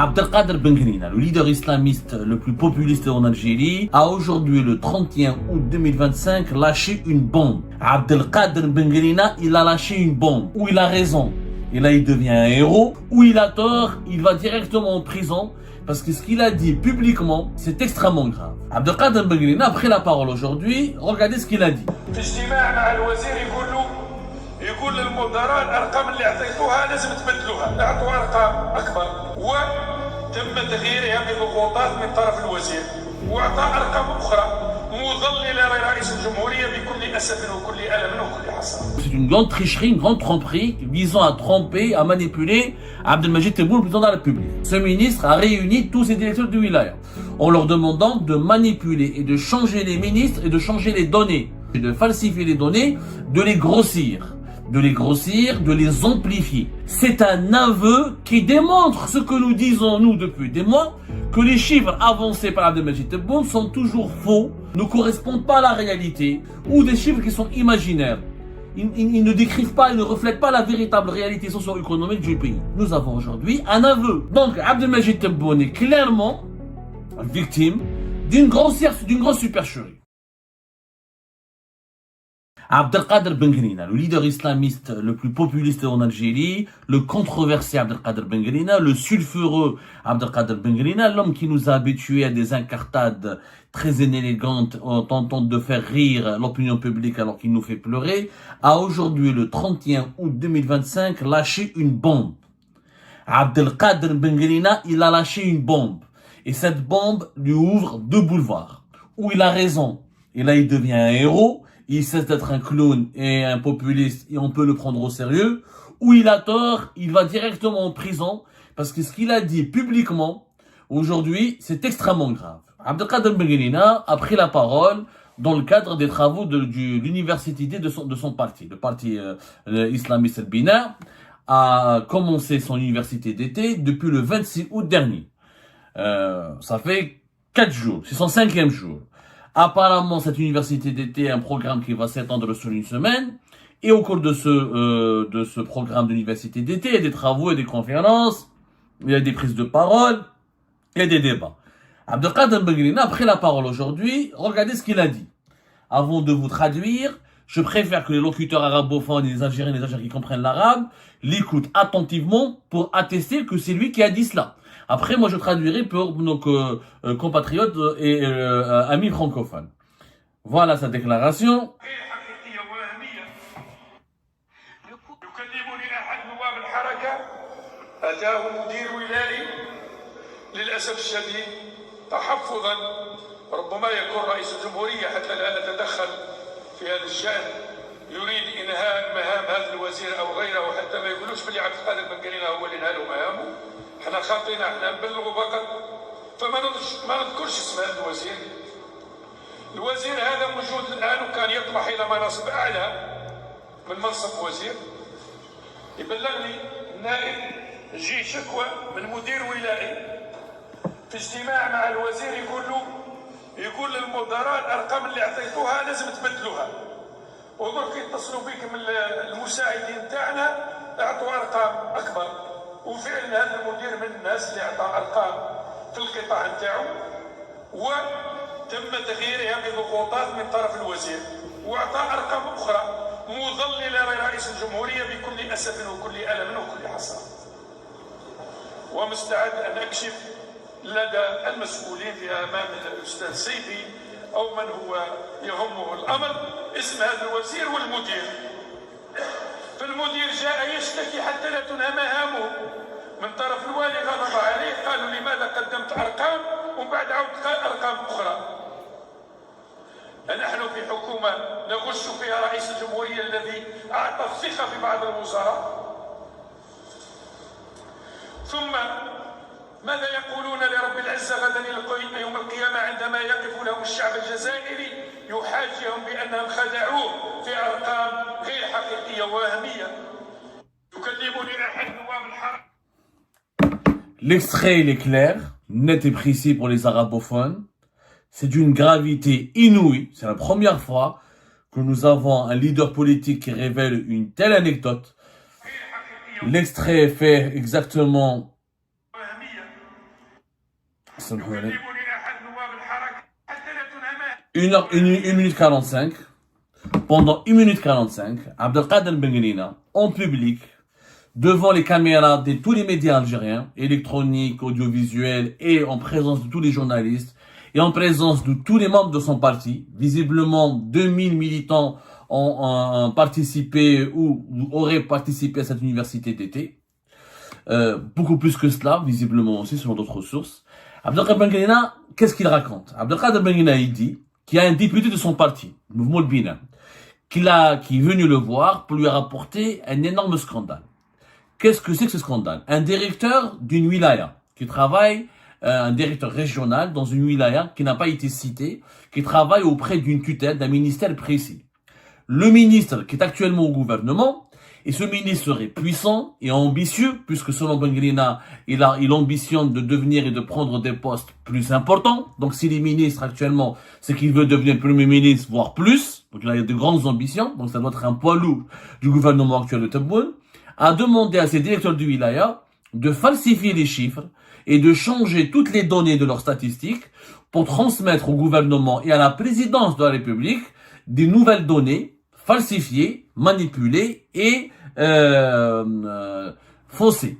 Abdelkader Bengrina, le leader islamiste le plus populiste en Algérie, a aujourd'hui, le 31 août 2025, lâché une bombe. Abdelkader Bengrina, il a lâché une bombe. Où il a raison, et là il devient un héros. Où il a tort, il va directement en prison. Parce que ce qu'il a dit publiquement, c'est extrêmement grave. Abdelkader Bengrina a pris la parole aujourd'hui. Regardez ce qu'il a dit. يقول للمدراء الارقام اللي اعطيتوها لازم تبدلوها، اعطوا ارقام اكبر، وتم تغييرها بضغوطات من طرف الوزير، واعطى ارقام اخرى مضلله لرئيس الجمهوريه بكل اسف وكل الم وكل حسره. C'est une grande tricherie, une grande tromperie visant à tromper, à manipuler Abdelmajid Tebboune, président de la République. Ce ministre a réuni tous ses directeurs de wilaya en leur demandant de manipuler et de changer les ministres et de changer les données, et de falsifier les données, de les grossir, de les amplifier. C'est un aveu qui démontre ce que nous disons nous depuis des mois, que les chiffres avancés par Abdelmajid Tebboune sont toujours faux, ne correspondent pas à la réalité, ou des chiffres qui sont imaginaires. Ils ne décrivent pas, ils ne reflètent pas la véritable réalité socio-économique du pays. Nous avons aujourd'hui un aveu. Donc Abdelmajid Tebboune est clairement victime d'une grosse supercherie. Abdelkader Bengrina, le leader islamiste le plus populiste en Algérie, le controversé Abdelkader Bengrina, le sulfureux Abdelkader Bengrina, l'homme qui nous a habitués à des incartades très inélégantes en tentant de faire rire l'opinion publique alors qu'il nous fait pleurer, a aujourd'hui, le 31 août 2025, lâché une bombe. Abdelkader Bengrina, il a lâché une bombe. Et cette bombe lui ouvre deux boulevards. Où il a raison, et là il devient un héros. Il cesse d'être un clown et un populiste et on peut le prendre au sérieux. Où il a tort, il va directement en prison parce que ce qu'il a dit publiquement aujourd'hui, c'est extrêmement grave. Abdelkader Bengrina a pris la parole dans le cadre des travaux de l'université de son parti. Le parti islamiste El-Bina a commencé son université d'été depuis le 26 août dernier. Ça fait 4 jours, c'est son 5e jour. Apparemment, cette université d'été est un programme qui va s'étendre sur une semaine. Et au cours de ce programme d'université d'été, il y a des travaux et des conférences, il y a des prises de parole, il y a des débats. Abdelkader Bengrina a pris la parole aujourd'hui. Regardez ce qu'il a dit. Avant de vous traduire, je préfère que les locuteurs arabophones et les Algériens qui comprennent l'arabe l'écoutent attentivement pour attester que c'est lui qui a dit cela. Après, moi, je traduirai pour nos compatriotes et amis francophones. Voilà sa déclaration. ربما يكون رئيس الجمهورية حتى لا نتدخل في هذا الشأن يريد إنهاء مهام هذا الوزير أو غيره حتى ما يقولوش بلي عبدالقادر بنقرينا هو اللي انهى له مهامه. احنا خاطينا، احنا نبلغوا فقط، فما نذكرش اسم هذا الوزير. الوزير هذا موجود الآن وكان يطمح إلى مناصب أعلى من منصب وزير. يبلغني النائب جي شكوى من مدير ولائي في اجتماع مع الوزير يقول للمدراء الارقام اللي اعطيتوها لازم تبدلوها، ودرك يتصلوا بك من المساعدين تاعنا اعطوا ارقام اكبر. وفعلا هذا المدير من الناس اللي اعطى ارقام في القطاع نتاعو وتم تغييرها بضغوطات من طرف الوزير، واعطى ارقام اخرى مضلله لرئيس الجمهوريه بكل اسف وكل الم وكل حسره. ومستعد ان اكشف لدى المسؤولين في امام الاستاذ سيدي او من هو يهمه الامر اسم هذا الوزير والمدير. فالمدير جاء يشتكي حتى لا تنهى مهامه من طرف الوالي، غضب عليه، قالوا لماذا قدمت ارقام ومن بعد عودت ارقام اخرى. نحن في حكومه نغش فيها رئيس الجمهوريه الذي اعطى الثقه في بعض الوزراء. ثم ماذا يقولون لرب العزة غدا يوم القيامة عندما يقف لهم الشعب الجزائري يحاجيهم بأنهم خدعوه في أرقام غير حقيقية ووهمية. يكلمني أحد نواب الحرم. L'extrait il est clair, net et précis pour les arabophones. C'est d'une gravité inouïe. C'est la première fois que nous avons un leader politique qui révèle une telle anecdote. L'extrait est fait exactement يكلمني أحد نواب الحركة حتى لا تنهى 1 minute 45. Pendant 1 minute 45, Abdelkader Benguelina, en public, devant les caméras de tous les médias algériens, électroniques, audiovisuels, et en présence de tous les journalistes, et en présence de tous les membres de son parti, visiblement 2000 militants ont participé ou auraient participé à cette université d'été. Beaucoup plus que cela, visiblement aussi, selon d'autres sources. Abdelkader Benguelina, qu'est-ce qu'il raconte? Abdelkader Benguelina, il dit qu'il y a un député de son parti, le mouvement Bina, qui est venu le voir pour lui rapporter un énorme scandale. Qu'est-ce que c'est que ce scandale? Un directeur d'une wilaya qui travaille, un directeur régional dans une wilaya qui n'a pas été cité, qui travaille auprès d'une tutelle, d'un ministère précis. Le ministre qui est actuellement au gouvernement, et ce ministre serait puissant et ambitieux, puisque selon Benguelina, il ambitionne de devenir et de prendre des postes plus importants. Donc s'il est ministre actuellement, c'est qu'il veut devenir premier ministre, voire plus. Donc il a de grandes ambitions, donc ça doit être un poids lourd du gouvernement actuel de Tebboune, a demandé à ses directeurs du wilaya de falsifier les chiffres et de changer toutes les données de leurs statistiques pour transmettre au gouvernement et à la présidence de la République des nouvelles données falsifiées, manipulées et faussées.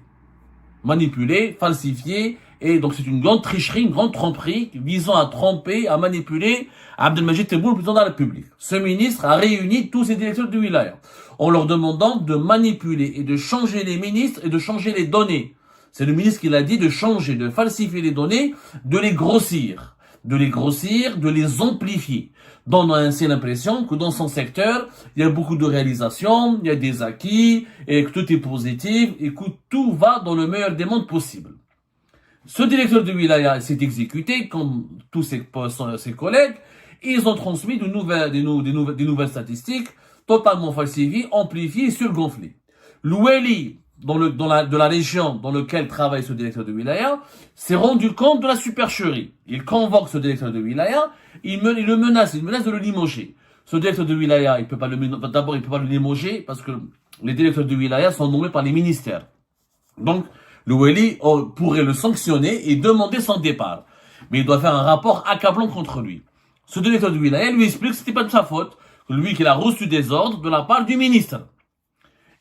Manipulées, falsifiées, et donc c'est une grande tricherie, une grande tromperie visant à tromper, à manipuler Abdelmajid Tebboune, le président de la République. Ce ministre a réuni tous ses directeurs du wilaya en leur demandant de manipuler et de changer les ministres et de changer les données. C'est le ministre qui l'a dit, de changer, de falsifier les données, de les grossir, de les amplifier, donnant ainsi l'impression que dans son secteur, il y a beaucoup de réalisations, il y a des acquis, et que tout est positif, et que tout va dans le meilleur des mondes possible. Ce directeur de wilaya s'est exécuté, comme tous ses collègues, et ils ont transmis des nouvelles statistiques, totalement falsifiées, amplifiées et surgonflées. L'Oueli, de la région dans laquelle travaille ce directeur de wilaya, s'est rendu compte de la supercherie. Il convoque ce directeur de wilaya, il le menace de le limoger. Ce directeur de wilaya, il peut pas le limoger parce que les directeurs de wilaya sont nommés par les ministères. Donc, le Wali pourrait le sanctionner et demander son départ. Mais il doit faire un rapport accablant contre lui. Ce directeur de wilaya lui explique que c'était pas de sa faute, que lui qu'il a reçu des ordres de la part du ministre.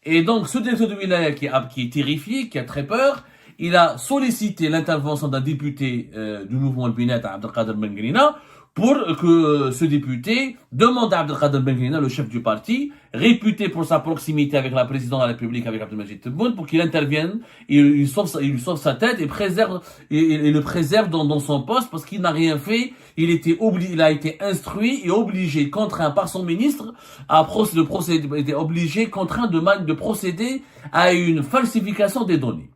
Et donc, ce directeur de wilaya qui est terrifié, qui a très peur, il a sollicité l'intervention d'un député du mouvement Al-Binet, Abdelkader Benguelina, pour que ce député demande à Abdelkader Benguelina, le chef du parti, réputé pour sa proximité avec la présidente de la République, avec Abdelmajid Tebboune, pour qu'il intervienne, et il lui sauve sa tête et le préserve dans son poste, parce qu'il n'a rien fait. Il a été instruit et obligé, contraint par son ministre, de procéder à une falsification des données.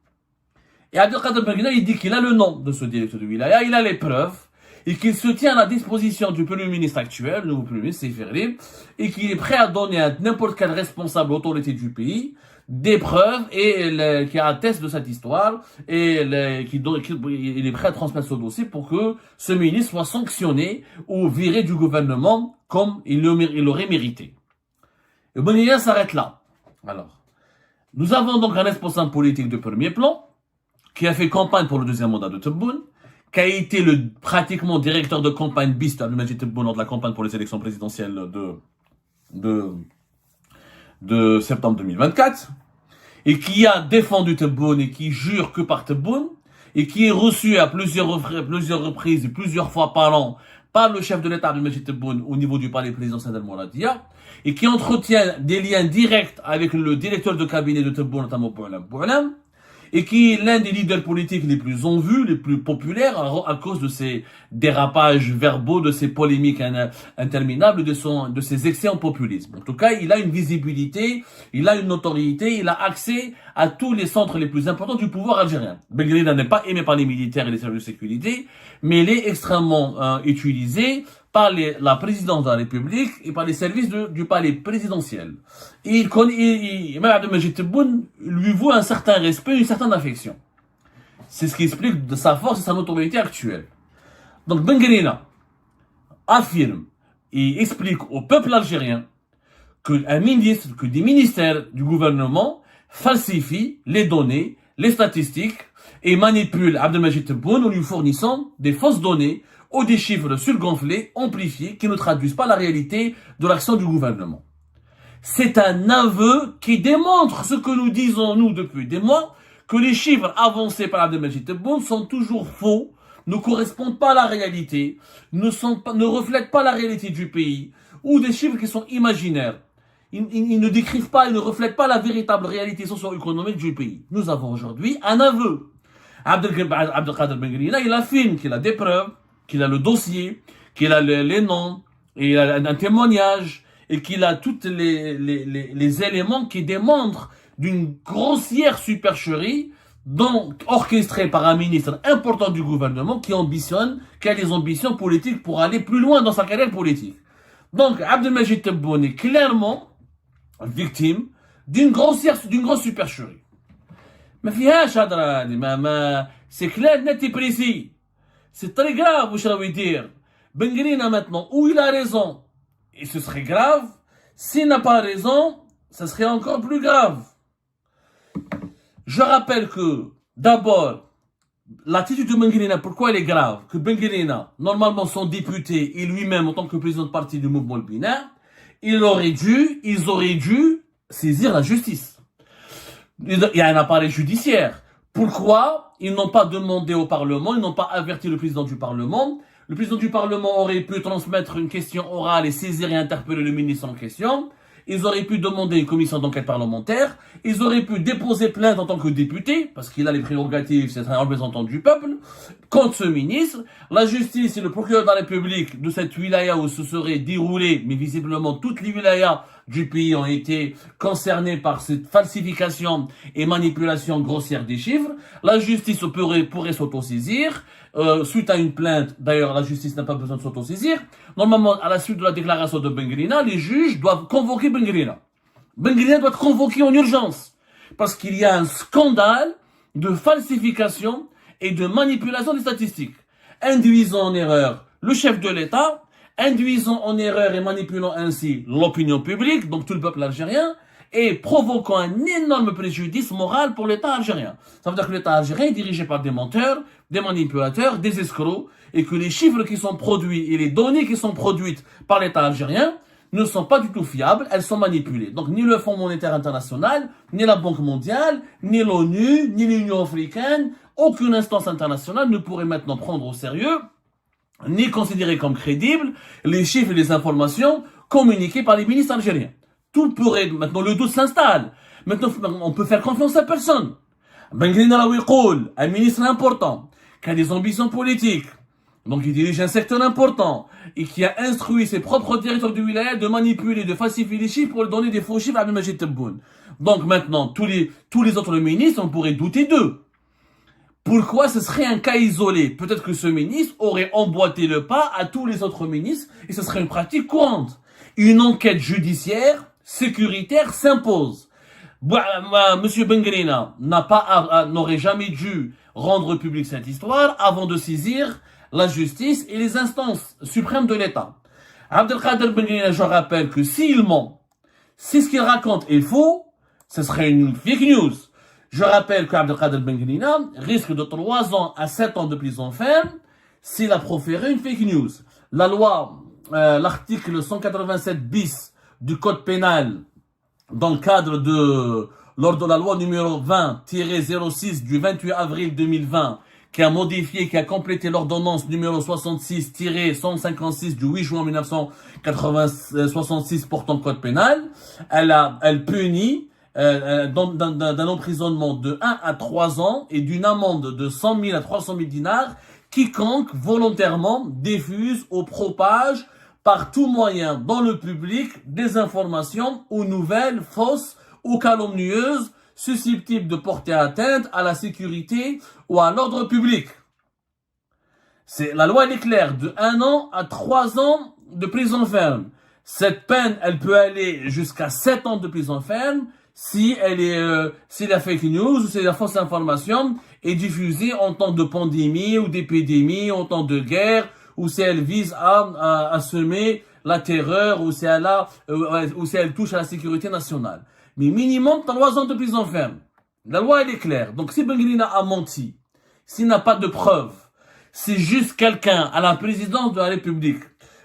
Et Abdelkader Benguelina, il dit qu'il a le nom de ce directeur de wilaya, il a les preuves, et qu'il se tient à la disposition du Premier ministre actuel, le nouveau Premier ministre, Seif Rib, et qu'il est prêt à donner à n'importe quel responsable autorité du pays des preuves qui attestent de cette histoire, et il est prêt à transmettre ce dossier pour que ce ministre soit sanctionné ou viré du gouvernement comme il l'aurait mérité. Et Benguelina s'arrête là. Alors, nous avons donc un responsable politique de premier plan, qui a fait campagne pour le deuxième mandat de Tebboune, qui a été pratiquement directeur de campagne bis d'Abdelmajid Tebboune lors de la campagne pour les élections présidentielles de septembre 2024, et qui a défendu Tebboune et qui jure que par Tebboune, et qui est reçu à plusieurs reprises et plusieurs fois par an par le chef de l'État Abdelmajid Tebboune au niveau du palais présidentiel d'Al-Mouradia, et qui entretient des liens directs avec le directeur de cabinet de Tebboune, notamment Boualam, et qui est l'un des leaders politiques les plus en vue, les plus populaires à cause de ses dérapages verbaux, de ses polémiques interminables, de ses excès en populisme. En tout cas, il a une visibilité, il a une notoriété, il a accès à tous les centres les plus importants du pouvoir algérien. Benguelina n'est pas aimé par les militaires et les services de sécurité, mais il est extrêmement utilisé par la présidence de la République et par les services du palais présidentiel. Et même Abdelmajid Tebboune lui voue un certain respect, une certaine affection. C'est ce qui explique de sa force et sa notoriété actuelle. Donc Benguelina affirme et explique au peuple algérien que des ministères du gouvernement falsifient les données les statistiques et manipule Abdelmajid Tebboune en lui fournissant des fausses données ou des chiffres surgonflés, amplifiés, qui ne traduisent pas la réalité de l'action du gouvernement. C'est un aveu qui démontre ce que nous disons, nous, depuis des mois, que les chiffres avancés par Abdelmajid Tebboune sont toujours faux, ne correspondent pas à la réalité, ne reflètent pas la réalité du pays, ou des chiffres qui sont imaginaires. Ils ne décrivent pas, ils ne reflètent pas la véritable réalité socio-économique du pays. Nous avons aujourd'hui un aveu. Abdelkader Bengrina, il affirme qu'il a des preuves, qu'il a le dossier, qu'il a les noms, et il a un témoignage, et qu'il a tous les éléments qui démontrent d'une grossière supercherie, donc orchestrée par un ministre important du gouvernement qui a des ambitions politiques pour aller plus loin dans sa carrière politique. Donc, Abdelmajid Tebboune est clairement victime d'une grosse supercherie. Mais c'est clair, net et précis. C'est très grave, je veux dire. Bengrina maintenant, où il a raison, et ce serait grave. S'il n'a pas raison, ce serait encore plus grave. Je rappelle que, d'abord, l'attitude de Bengrina, pourquoi elle est grave? Que Bengrina, normalement son député et lui-même en tant que président de parti du mouvement Le Binaire, ils auraient dû saisir la justice. Il y a un appareil judiciaire. Pourquoi ils n'ont pas demandé au Parlement, ils n'ont pas averti le président du Parlement? Le président du Parlement aurait pu transmettre une question orale et saisir et interpeller le ministre en question. Ils auraient pu demander une commission d'enquête parlementaire. Ils auraient pu déposer plainte en tant que député, parce qu'il a les prérogatives, c'est un représentant du peuple, contre ce ministre. La justice et le procureur de la République de cette wilaya où se serait déroulé, mais visiblement toutes les wilayas du pays ont été concernés par cette falsification et manipulation grossière des chiffres. La justice pourrait s'autosaisir. Suite à une plainte, d'ailleurs la justice n'a pas besoin de s'autosaisir. Normalement, à la suite de la déclaration de Bengrina, les juges doivent convoquer Bengrina. Bengrina doit être convoqué en urgence. Parce qu'il y a un scandale de falsification et de manipulation des statistiques. Induisant en erreur le chef de l'État, induisant en erreur et manipulant ainsi l'opinion publique, donc tout le peuple algérien, et provoquant un énorme préjudice moral pour l'État algérien. Ça veut dire que l'État algérien est dirigé par des menteurs, des manipulateurs, des escrocs, et que les chiffres qui sont produits et les données qui sont produites par l'État algérien ne sont pas du tout fiables, elles sont manipulées. Donc ni le Fonds monétaire international, ni la Banque mondiale, ni l'ONU, ni l'Union africaine, aucune instance internationale ne pourrait maintenant prendre au sérieux, ni considérer comme crédibles, les chiffres et les informations communiquées par les ministres algériens. Tout pourrait, maintenant le doute s'installe. Maintenant, on peut faire confiance à personne. Bengrina Raouikoul, un ministre important, qui a des ambitions politiques, donc il dirige un secteur important, et qui a instruit ses propres directeurs du wilaya de manipuler, de falsifier les chiffres pour donner des faux chiffres à Abdelmajid Tebboune. Donc maintenant, tous les autres ministres, on pourrait douter d'eux. Pourquoi ce serait un cas isolé? Peut-être que ce ministre aurait emboîté le pas à tous les autres ministres, et ce serait une pratique courante. Une enquête judiciaire sécuritaire s'impose. Monsieur Bengrina n'aurait jamais dû rendre public cette histoire avant de saisir la justice et les instances suprêmes de l'État. Abdelkader Bengrina, je rappelle que s'il ment, si ce qu'il raconte est faux, ce serait une fake news. Je rappelle qu'Abdelkader Bengrina risque de 3 ans à 7 ans de prison ferme s'il a proféré une fake news. La loi, l'article 187 bis du code pénal, dans le cadre lors de la loi numéro 20-06 du 28 avril 2020, qui a modifié, qui a complété l'ordonnance numéro 66-156 du 8 juin 1966 portant code pénal, elle punit d'un emprisonnement de 1 à 3 ans et d'une amende de 100 000 à 300 000 dinars quiconque volontairement diffuse ou propage par tout moyen dans le public des informations ou nouvelles fausses ou calomnieuses susceptibles de porter atteinte à la sécurité ou à l'ordre public. La loi elle est claire, de 1 an à 3 ans de prison ferme. Cette peine, elle peut aller jusqu'à 7 ans de prison ferme si la fake news ou si la fausse information est diffusée en temps de pandémie ou d'épidémie, en temps de guerre, ou si elle vise à semer la terreur, ou si elle touche à la sécurité nationale. Mais minimum 3 ans de prison ferme. La loi, elle est claire. Donc, si Bengelina a menti, s'il n'a pas de preuves, c'est juste quelqu'un à la présidence de la République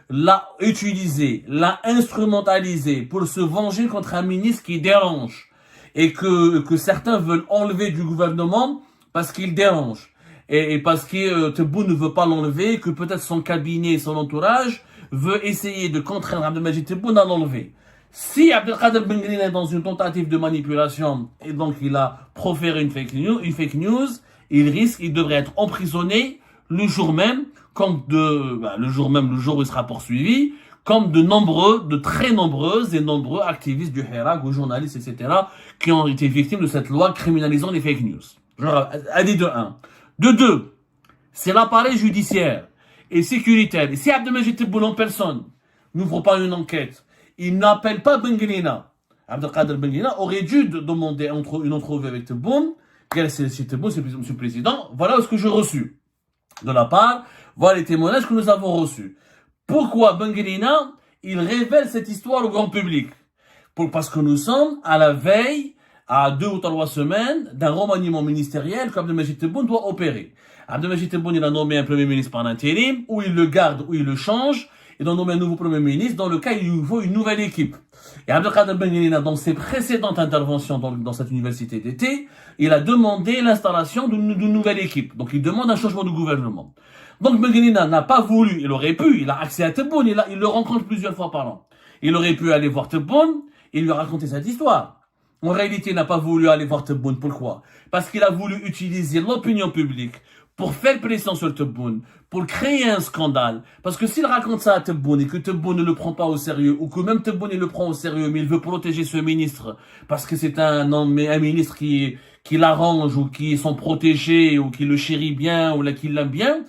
l'a utilisé, l'a instrumentalisé pour se venger contre un ministre qui dérange et que certains veulent enlever du gouvernement parce qu'il dérange et parce que Tebboune ne veut pas l'enlever, que peut-être son cabinet, son entourage veut essayer de contraindre Abdelmajid Tebboune à l'enlever. Si Abdelkader Bengelina est dans une tentative de manipulation et donc il a proféré une fake news, il devrait être emprisonné le jour même, le jour où il sera poursuivi, comme de très nombreux activistes du Hirak ou journalistes, etc., qui ont été victimes de cette loi criminalisant les fake news. Genre, de 1. De 2, c'est l'appareil judiciaire et sécuritaire. Et si Abdelmajid Tebboune en personne n'ouvre pas une enquête, il n'appelle pas Bengelina. Abdelkader Bengelina aurait dû demander une entrevue avec Tebboune. C'est Tebboune, c'est Monsieur le Président. Voilà ce que j'ai reçu de la part. Voilà les témoignages que nous avons reçus. Pourquoi Bengelina, il révèle cette histoire au grand public? Parce que nous sommes à la veille, à 2 ou 3 semaines, d'un remaniement ministériel qu'Abdelmajid Tebboune doit opérer. Abdelmajid Tebboune, il a nommé un premier ministre par intérim, ou il le garde, ou il le change. Et doit nommer un nouveau premier ministre, dans le cas où il lui faut une nouvelle équipe. Et Abdelkader Bengelina, dans ses précédentes interventions dans cette université d'été, il a demandé l'installation d'une nouvelle équipe. Donc il demande un changement de gouvernement. Donc Bengelina n'a pas voulu, il aurait pu, il a accès à Tebboune, il le rencontre plusieurs fois par an. Il aurait pu aller voir Tebboune et lui raconter cette histoire. En réalité, il n'a pas voulu aller voir Tebboune. Pourquoi? Parce qu'il a voulu utiliser l'opinion publique pour faire pression sur Tebboune, pour créer un scandale. Parce que s'il raconte ça à Tebboune et que Tebboune ne le prend pas au sérieux, ou que même Tebboune il le prend au sérieux, mais il veut protéger ce ministre, parce que c'est un ministre qui l'arrange, ou qui est son protégé, ou qui le chérit bien, ou qui l'aime bien,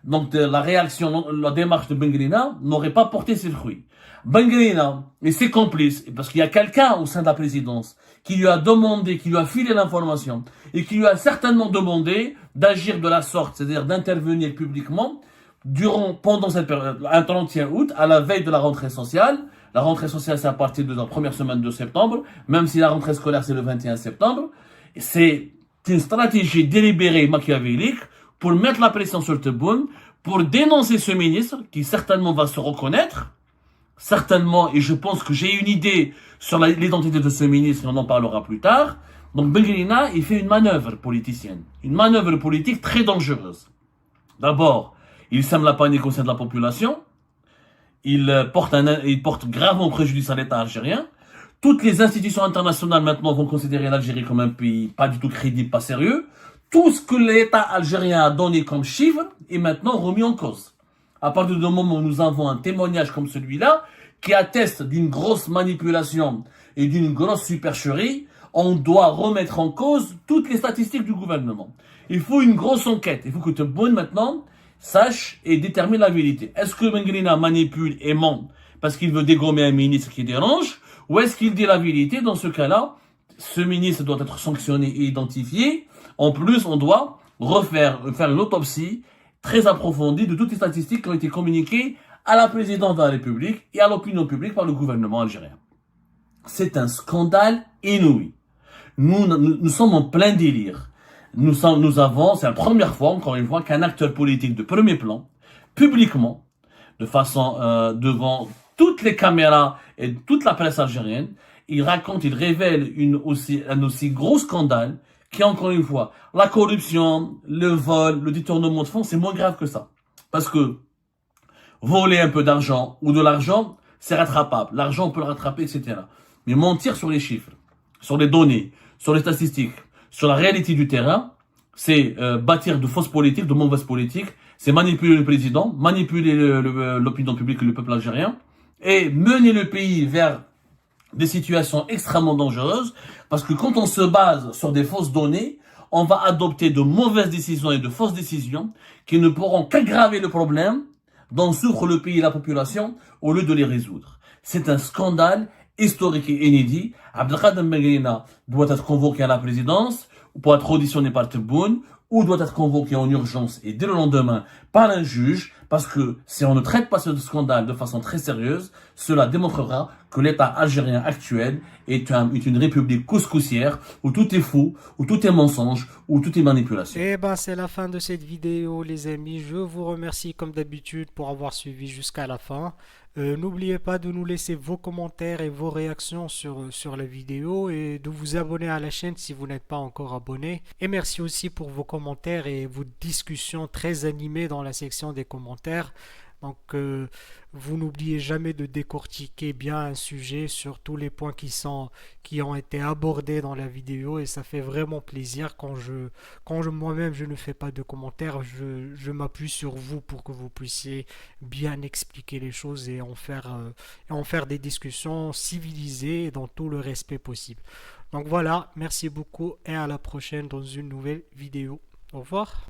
donc la démarche de Bengelina n'aurait pas porté ses fruits. Bengelina et ses complices, parce qu'il y a quelqu'un au sein de la présidence qui lui a demandé, qui lui a filé l'information, et qui lui a certainement demandé d'agir de la sorte, c'est-à-dire d'intervenir publiquement pendant cette période, un 31 août, à la veille de la rentrée sociale. La rentrée sociale, c'est à partir de la première semaine de septembre, même si la rentrée scolaire, c'est le 21 septembre. C'est une stratégie délibérée, machiavélique, pour mettre la pression sur Tebboune, pour dénoncer ce ministre, qui certainement va se reconnaître, certainement, et je pense que j'ai une idée sur l'identité de ce ministre, on en parlera plus tard. Donc Bengelina, il fait une manœuvre politicienne, une manœuvre politique très dangereuse. D'abord, il sème la panique au sein de la population, il porte gravement préjudice à l'État algérien. Toutes les institutions internationales maintenant vont considérer l'Algérie comme un pays pas du tout crédible, pas sérieux. Tout ce que l'État algérien a donné comme chiffre est maintenant remis en cause. À partir du moment où nous avons un témoignage comme celui-là, qui atteste d'une grosse manipulation et d'une grosse supercherie, on doit remettre en cause toutes les statistiques du gouvernement. Il faut une grosse enquête. Il faut que Tebboune maintenant sache et détermine la vérité. Est-ce que Bengelina manipule et ment parce qu'il veut dégommer un ministre qui dérange, ou est-ce qu'il dit la vérité? Dans ce cas-là, ce ministre doit être sanctionné et identifié. En plus, on doit faire une autopsie très approfondie de toutes les statistiques qui ont été communiquées à la présidence de la République et à l'opinion publique par le gouvernement algérien. C'est un scandale inouï. Nous sommes en plein délire. C'est la première fois, encore une fois, qu'un acteur politique de premier plan, publiquement, de façon devant toutes les caméras et toute la presse algérienne, il révèle un aussi gros scandale qui, encore une fois, la corruption, le vol, le détournement de fonds, c'est moins grave que ça. Parce que voler un peu d'argent ou de l'argent, c'est rattrapable. L'argent, on peut le rattraper, etc. Mais mentir sur les chiffres, sur les données, sur les statistiques, sur la réalité du terrain, c'est bâtir de fausses politiques, de mauvaises politiques, c'est manipuler le président, manipuler l'opinion publique et le peuple algérien, et mener le pays vers des situations extrêmement dangereuses, parce que quand on se base sur des fausses données, on va adopter de mauvaises décisions et de fausses décisions qui ne pourront qu'aggraver le problème dont souffre le pays et la population au lieu de les résoudre. C'est un scandale historique et inédit. Abdelkader Bengelina doit être convoqué à la présidence pour être auditionné par Tebboune, ou doit être convoqué en urgence et dès le lendemain par un juge, Parce que si on ne traite pas ce scandale de façon très sérieuse, cela démontrera que l'État algérien actuel est une république couscoussière où tout est faux, où tout est mensonge, où tout est manipulation. Et ben c'est la fin de cette vidéo les amis. Je vous remercie comme d'habitude pour avoir suivi jusqu'à la fin. N'oubliez pas de nous laisser vos commentaires et vos réactions sur la vidéo et de vous abonner à la chaîne si vous n'êtes pas encore abonné. Et merci aussi pour vos commentaires et vos discussions très animées dans la section des commentaires. Donc, vous n'oubliez jamais de décortiquer bien un sujet sur tous les points qui ont été abordés dans la vidéo et ça fait vraiment plaisir quand moi-même je ne fais pas de commentaires, je m'appuie sur vous pour que vous puissiez bien expliquer les choses et en faire des discussions civilisées et dans tout le respect possible. Donc voilà, merci beaucoup et à la prochaine dans une nouvelle vidéo. Au revoir.